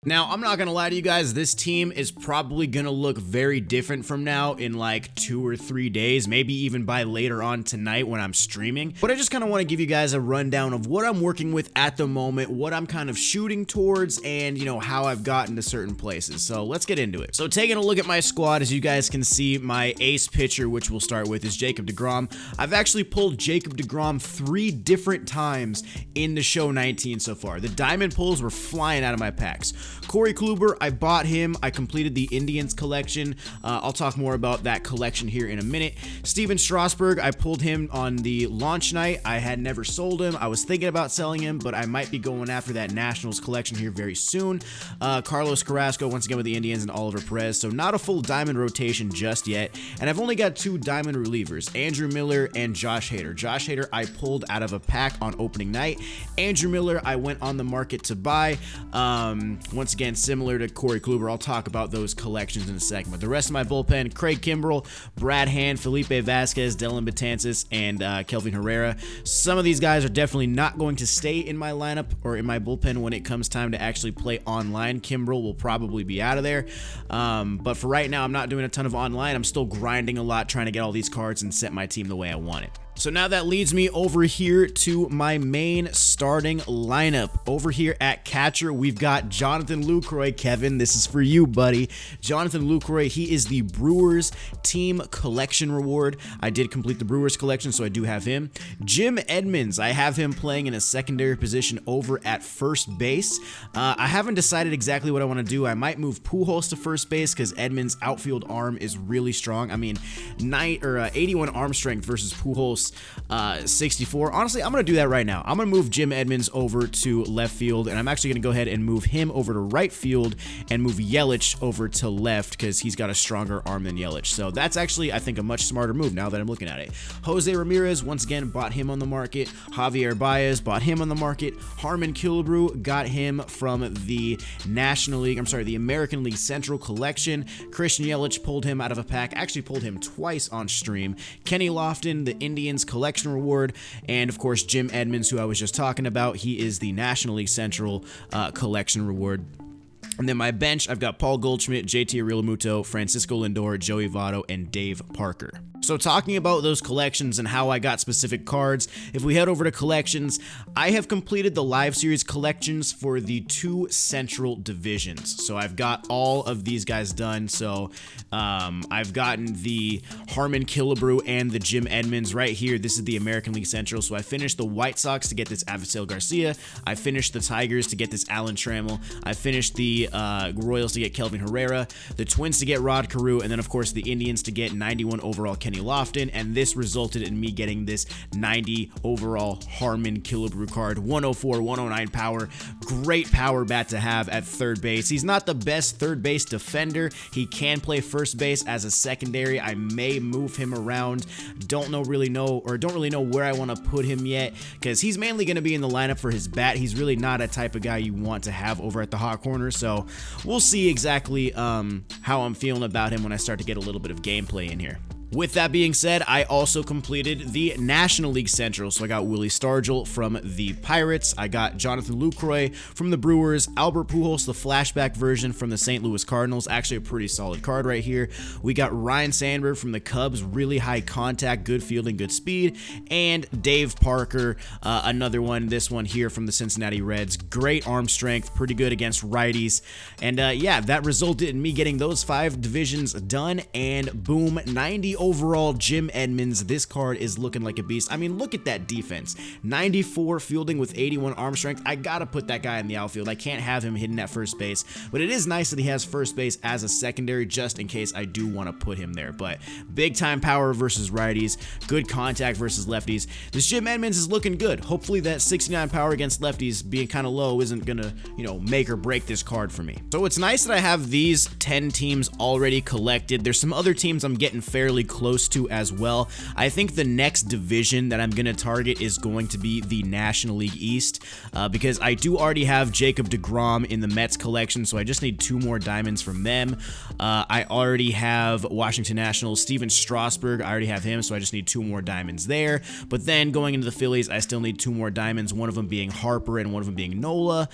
Now, I'm not gonna lie to you guys, this team is probably gonna look very different from now in like 2 or 3 days, maybe even by later on tonight when I'm streaming. But I just kind of want to give you guys a rundown of what I'm working with at the moment, what I'm kind of shooting towards, and how I've gotten to certain places. So let's get into it. So taking a look at my squad, as you guys can see, my ace pitcher, which we'll start with, is Jacob deGrom. I've actually pulled Jacob deGrom 3 different times in the show 19 so far. The diamond pulls were flying out of my packs. Corey Kluber, I bought him. I completed the Indians collection. I'll talk more about that collection here in a minute. Steven Strasburg, I pulled him on the launch night. I had never sold him. I was thinking about selling him, but I might be going after that Nationals collection here very soon. Carlos Carrasco, once again with the Indians, and Oliver Perez. So not a full diamond rotation just yet. And I've only got 2 diamond relievers, Andrew Miller and Josh Hader. Josh Hader, I pulled out of a pack on opening night. Andrew Miller, I went on the market to buy. Once again, similar to Corey Kluber, I'll talk about those collections in a second. But the rest of my bullpen, Craig Kimbrell, Brad Hand, Felipe Vasquez, Dylan Betances, and Kelvin Herrera. Some of these guys are definitely not going to stay in my lineup or in my bullpen when it comes time to actually play online. Kimbrell will probably be out of there. But for right now, I'm not doing a ton of online. I'm still grinding a lot, trying to get all these cards and set my team the way I want it. So now that leads me over here to my main starting lineup. Over here at catcher, we've got Jonathan Lucroy. Kevin, this is for you, buddy. Jonathan Lucroy, he is the Brewers team collection reward. I did complete the Brewers collection, so I do have him. Jim Edmonds, I have him playing in a secondary position over at first base. I haven't decided exactly what I want to do. I might move Pujols to first base because Edmonds' outfield arm is really strong. I mean, 81 arm strength versus Pujols 64. Honestly, I'm going to do that right now. I'm going to move Jim Edmonds over to left field, and I'm actually going to go ahead and move him over to right field and move Yelich over to left because he's got a stronger arm than Yelich. So that's actually, I think, a much smarter move now that I'm looking at it. Jose Ramirez, once again, bought him on the market. Javier Baez, bought him on the market. Harmon Killebrew, got him from the the American League Central collection. Christian Yelich, pulled him out of a pack. Actually pulled him twice on stream. Kenny Lofton, the Indians collection reward, and of course Jim Edmonds, who I was just talking about. He is the National League Central collection reward. And then my bench, I've got Paul Goldschmidt, JT Realmuto, Francisco Lindor, Joey Votto, and Dave Parker. So talking about those collections and how I got specific cards, if we head over to collections, I have completed the live series collections for the 2 central divisions. So I've got all of these guys done. So I've gotten the Harmon Killebrew and the Jim Edmonds right here. This is the American League Central. So I finished the White Sox to get this Avisail Garcia. I finished the Tigers to get this Alan Trammell. I finished the Royals to get Kelvin Herrera, the Twins to get Rod Carew, and then of course the Indians to get 91 overall Kenny Lofton, and this resulted in me getting this 90 overall Harmon Killebrew card. 104, 109 power. Great power bat to have at third base. He's not the best third base defender. He can play first base as a secondary. I may move him around. Don't really know where I want to put him yet, because he's mainly going to be in the lineup for his bat. He's really not a type of guy you want to have over at the hot corner, so we'll see exactly how I'm feeling about him when I start to get a little bit of gameplay in here. With that being said, I also completed the National League Central. So I got Willie Stargell from the Pirates. I got Jonathan Lucroy from the Brewers. Albert Pujols, the flashback version from the St. Louis Cardinals. Actually a pretty solid card right here. We got Ryan Sandberg from the Cubs. Really high contact, good fielding, good speed. And Dave Parker, another one. This one here from the Cincinnati Reds. Great arm strength, pretty good against righties. And yeah, that resulted in me getting those 5 divisions done. And boom, 90 overall Jim Edmonds. This card is looking like a beast. I mean, look at that defense. 94 fielding with 81 arm strength. I gotta put that guy in the outfield. I can't have him hidden at first base, but it is nice that he has first base as a secondary just in case I do want to put him there. But big time power versus righties, good contact versus lefties. This Jim Edmonds is looking good. Hopefully that 69 power against lefties being kind of low isn't gonna, make or break this card for me. So it's nice that I have these 10 teams already collected. There's some other teams I'm getting fairly close to as well. I think the next division that I'm going to target is going to be the National League East because I do already have Jacob deGrom in the Mets collection, so I just need 2 more diamonds from them. I already have Washington Nationals, Steven Strasburg, I already have him, so I just need 2 more diamonds there. But then going into the Phillies, I still need 2 more diamonds, one of them being Harper and one of them being Nola.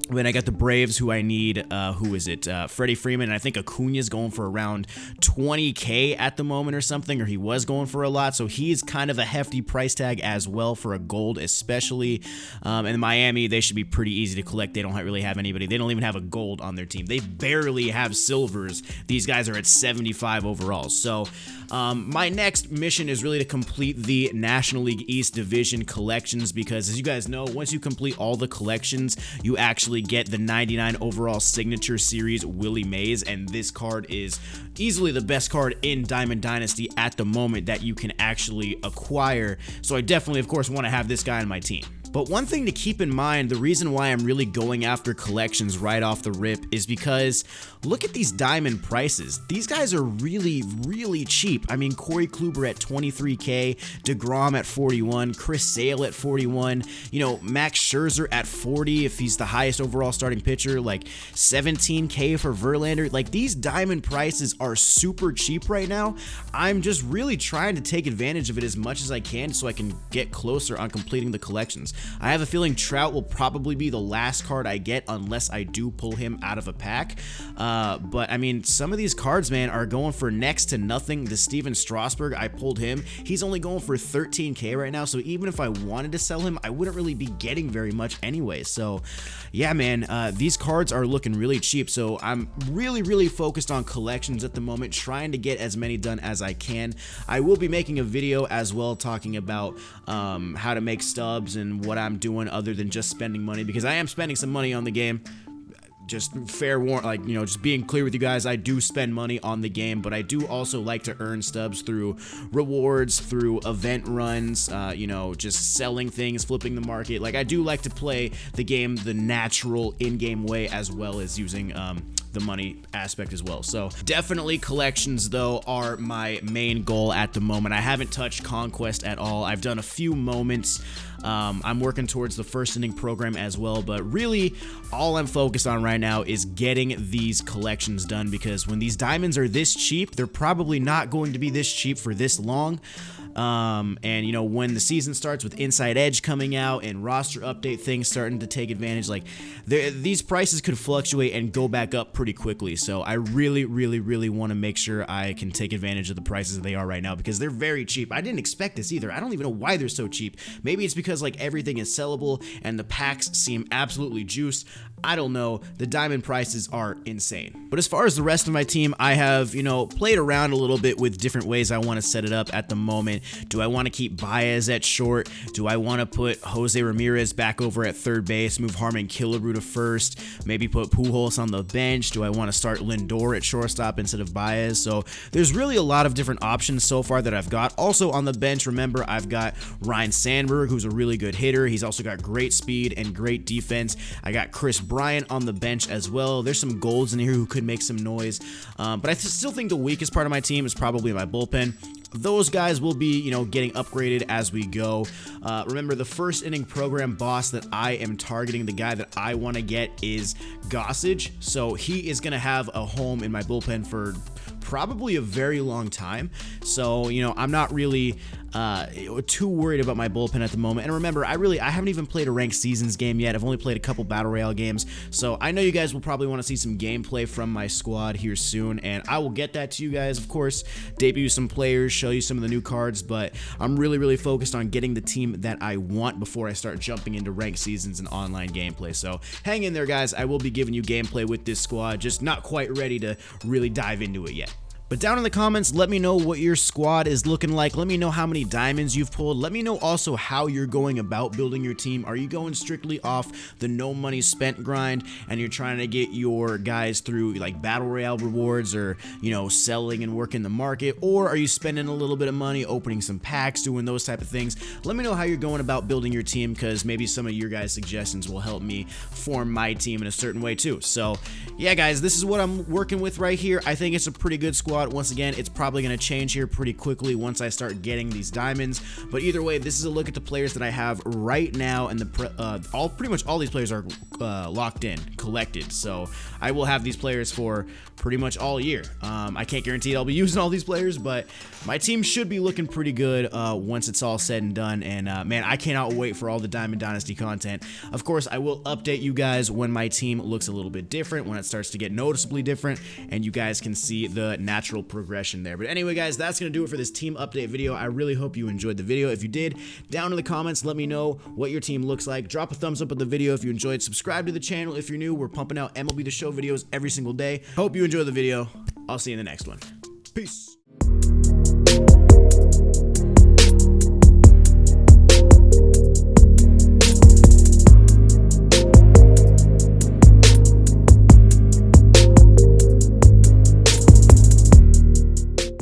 Then I got the Braves, who I need, who is it? Freddie Freeman, and I think Acuna's going for around 20K at the moment or something, or he was going for a lot, so he's kind of a hefty price tag as well for a gold especially. And Miami, they should be pretty easy to collect. They don't really have anybody. They don't even have a gold on their team. They barely have silvers. These guys are at 75 overall. So my next mission is really to complete the National League East Division collections, because as you guys know, once you complete all the collections, you actually get the 99 overall signature series Willie Mays, and this card is easily the best card in Diamond Dynasty at the moment that you can actually acquire. So I definitely, of course, want to have this guy on my team. But one thing to keep in mind, the reason why I'm really going after collections right off the rip is because look at these diamond prices. These guys are really, really cheap. I mean, Corey Kluber at 23K, DeGrom at 41, Chris Sale at 41, you know, Max Scherzer at 40 if he's the highest overall starting pitcher, like 17K for Verlander. Like, these diamond prices are super cheap right now. I'm just really trying to take advantage of it as much as I can so I can get closer on completing the collections. I have a feeling Trout will probably be the last card I get unless I do pull him out of a pack. But I mean, some of these cards, man, are going for next to nothing. The Steven Strasburg, I pulled him. He's only going for 13K right now. So even if I wanted to sell him, I wouldn't really be getting very much anyway. So yeah, man, these cards are looking really cheap. So I'm really, really focused on collections at the moment, trying to get as many done as I can. I will be making a video as well talking about how to make stubs and what I'm doing other than just spending money, because I am spending some money on the game. Just fair warning, like, you know, just being clear with you guys, I do spend money on the game, but I do also like to earn stubs through rewards, through event runs, you know, just selling things, flipping the market. Like, I do like to play the game the natural in-game way, as well as using the money aspect as well. So definitely collections though are my main goal at the moment. I haven't touched Conquest at all. I've done a few moments. I'm working towards the first inning program as well, but really all I'm focused on right now is getting these collections done, because when these diamonds are this cheap, they're probably not going to be this cheap for this long. And you know, when the season starts with Inside Edge coming out and roster update things starting to take advantage, like these prices could fluctuate and go back up pretty quickly. So I really, really, really want to make sure I can take advantage of the prices that they are right now, because they're very cheap. I didn't expect this either. I don't even know why they're so cheap. Maybe it's because like everything is sellable and the packs seem absolutely juiced. I don't know. The diamond prices are insane. But as far as the rest of my team, I have, you know, played around a little bit with different ways I want to set it up at the moment. Do I want to keep Baez at short? Do I want to put Jose Ramirez back over at third base, move Harmon Killebrew to first, maybe put Pujols on the bench? Do I want to start Lindor at shortstop instead of Baez? So there's really a lot of different options so far that I've got. Also on the bench, remember, I've got Ryan Sandberg, who's a really good hitter. He's also got great speed and great defense. I got Chris Bryant on the bench as well. There's some golds in here who could make some noise. But I still think the weakest part of my team is probably my bullpen. Those guys will be, you know, getting upgraded as we go. Remember, the first inning program boss that I am targeting, the guy that I want to get, is Gossage. So he is going to have a home in my bullpen for probably a very long time. So, you know, I'm not really too worried about my bullpen at the moment. And remember, I haven't even played a ranked seasons game yet. I've only played a couple battle royale games. So I know you guys will probably want to see some gameplay from my squad here soon, and I will get that to you guys, of course, debut some players, show you some of the new cards, but I'm really, really focused on getting the team that I want before I start jumping into ranked seasons and online gameplay. So hang in there, guys. I will be giving you gameplay with this squad, just not quite ready to really dive into it yet. But down in the comments, let me know what your squad is looking like. Let me know how many diamonds you've pulled. Let me know also how you're going about building your team. Are you going strictly off the no money spent grind and you're trying to get your guys through like battle royale rewards, or, you know, selling and working the market? Or are you spending a little bit of money opening some packs, doing those type of things? Let me know how you're going about building your team, because maybe some of your guys' suggestions will help me form my team in a certain way too. So yeah, guys, this is what I'm working with right here. I think it's a pretty good squad. lot. Once again, it's probably going to change here pretty quickly once I start getting these diamonds. But either way, this is a look at the players that I have right now, and pretty much all these players are locked in, collected. So I will have these players for pretty much all year. I can't guarantee I'll be using all these players, but my team should be looking pretty good once it's all said and done. And man, I cannot wait for all the Diamond Dynasty content. Of course, I will update you guys when my team looks a little bit different, when it starts to get noticeably different, and you guys can see the natural progression there. But anyway, guys, that's gonna do it for this team update video. I really hope you enjoyed the video. If you did, down in the comments, let me know what your team looks like. Drop a thumbs up on the video if you enjoyed. Subscribe to the channel if you're new. We're pumping out MLB The Show videos every single day. Hope you enjoy the video. I'll see you in the next one. Peace.